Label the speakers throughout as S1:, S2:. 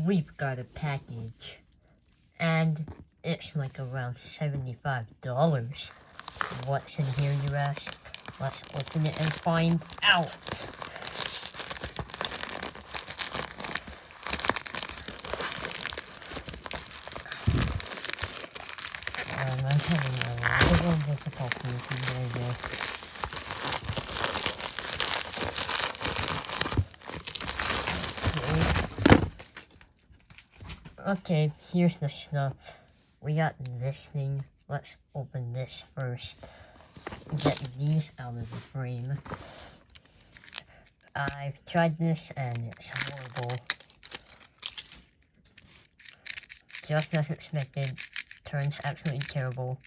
S1: we've got a package, and it's like around $75. What's in here, you ask? Let's open it and find out. I'm having a little difficulty with this. Okay, here's the stuff. We got this thing. Let's open this first. Get these out of the frame. I've tried this and it's horrible. Just as expected, turns absolutely terrible.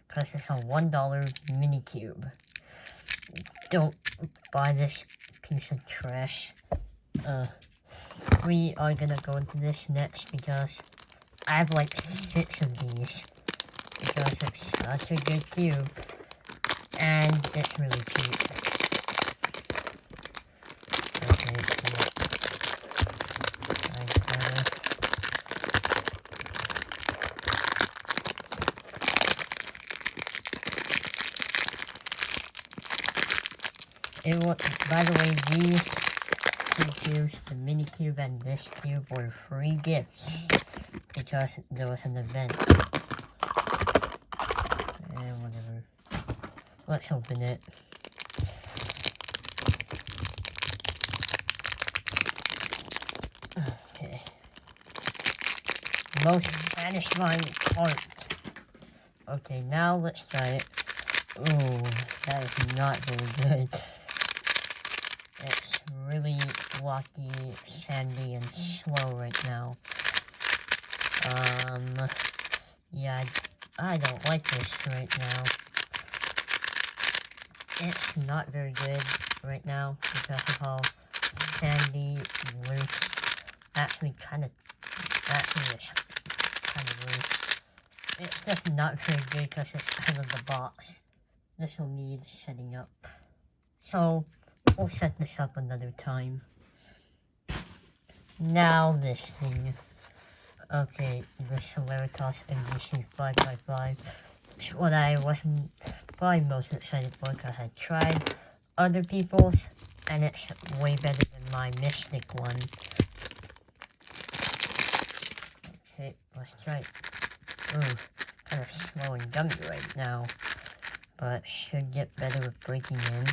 S1: Because it's a $1 mini cube. Don't buy this piece of trash. We are gonna go into this next because I have like 6 of these. Because it's such a good cube. And it's really cheap. Okay, by the way, these 2 cubes, the mini cube and this cube, were free gifts because there was an event. And whatever. Let's open it. Okay. Most satisfying part. Okay, now let's try it. Ooh, that is not very good. It's really blocky, sandy, and slow right now. Yeah, I don't like this right now. It's not very good right now because of how sandy, loose, actually it's kind of loose. It's just not very good because it's out of the box. This will need setting up. So, we'll set this up another time. Now this thing. Okay, the Celeritas MDC 5x5. It's what I wasn't probably most excited for because I tried other people's and it's way better than my Mystic one. Okay, let's try it. Ooh, kind of slow and gummy right now. But should get better with breaking in.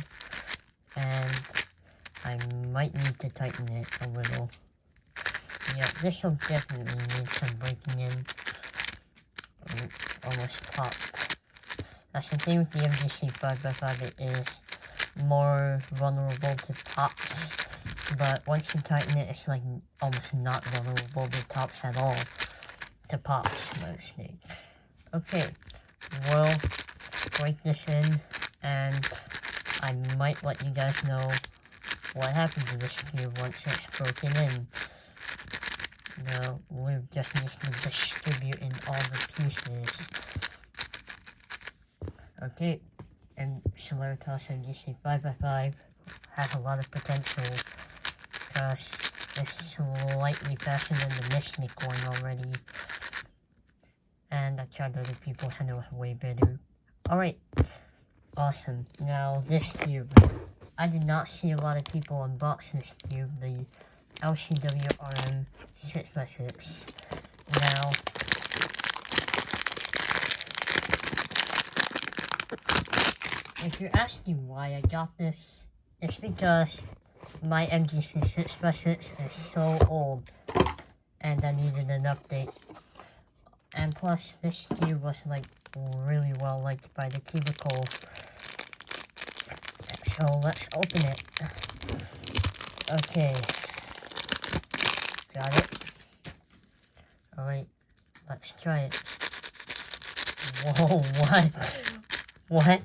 S1: And I might need to tighten it a little. Yeah, this will definitely need some breaking in. Almost popped. That's the thing with the MDC 5x5, it is more vulnerable to pops. But once you tighten it, it's like almost not vulnerable to pops at all. To pops, mostly. Okay, we'll break this in, and I might let you guys know what happened to this cube once it's broken in. Now, Lube just needs to distribute in all the pieces. Okay, and Celeritas MDC 5x5 has a lot of potential because it's slightly faster than the Mystic one already. And I tried other people's and it was way better. Alright, awesome. Now, this cube. I did not see a lot of people unbox this cube, the LCWRM 6x6. Now, if you're asking why I got this, it's because my MGC 6x6 is so old and I needed an update. And plus, this cube was like really well liked by the cubicle. So let's open it. Okay. Got it. Alright, let's try it. Whoa, what? What?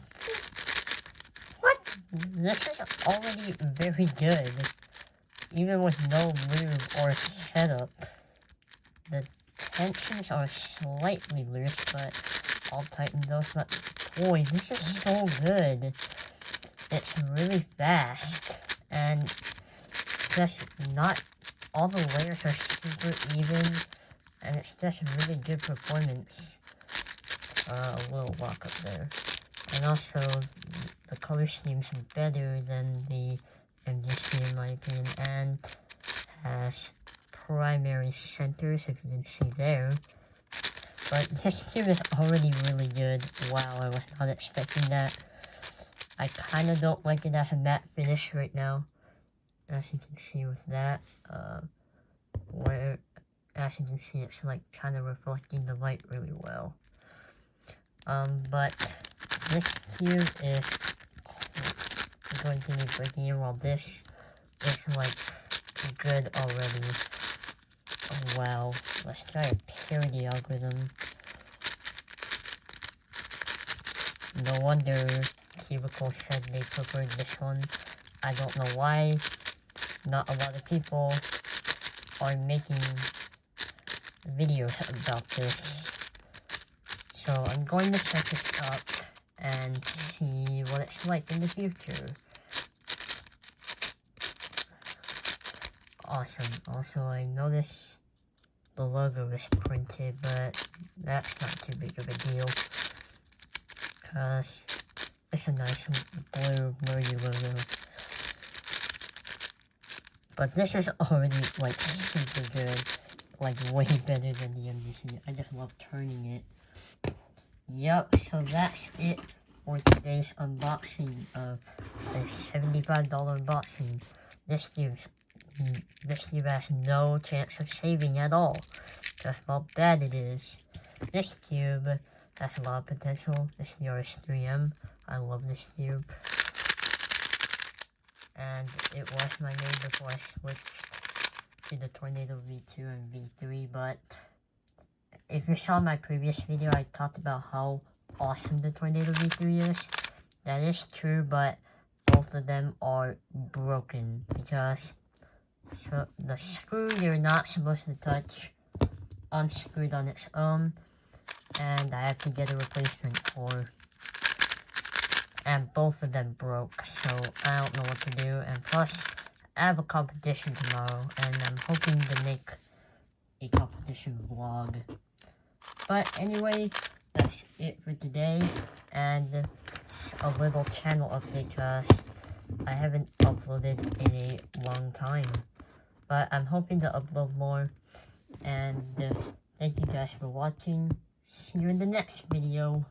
S1: What? This is already very good. Even with no lube or setup. The tensions are slightly loose, but I'll tighten those. But boy, this is so good. It's really fast and just not all the layers are super even, and it's just a really good performance. A little walk up there. And also, the color scheme's better than the MDC in my opinion, and has primary centers, if you can see there. But this cube is already really good. Wow, I was not expecting that. I kind of don't like it as a matte finish right now, as you can see with that. Where, as you can see, it's like kind of reflecting the light really well. But this cube is going to be breaking in, while this is like good already. Oh wow, let's try a parity algorithm. No wonder Cubicle said they preferred this one. I don't know why. Not a lot of people are making videos about this. So I'm going to set this up and see what it's like in the future. Awesome. Also, I noticed the logo is printed, but that's not too big of a deal, because it's a nice blue nerdy logo. But this is already like super good, like way better than the MVC. I just love turning it. Yup, so that's it for today's unboxing of a $75 unboxing. This cube has no chance of saving at all. Just how bad it is. This cube has a lot of potential. This is the RS3M. I love this cube. And it was my main before I switched to the Tornado V2 and V3, but if you saw my previous video, I talked about how awesome the Tornado V3 is. That is true, but both of them are broken, because so the screw you're not supposed to touch unscrewed on its own, and I have to get a replacement for. And both of them broke, so I don't know what to do. And plus, I have a competition tomorrow, and I'm hoping to make a competition vlog. But anyway, that's it for today, and a little channel update, because I haven't uploaded in a long time. But I'm hoping to upload more, and thank you guys for watching. See you in the next video.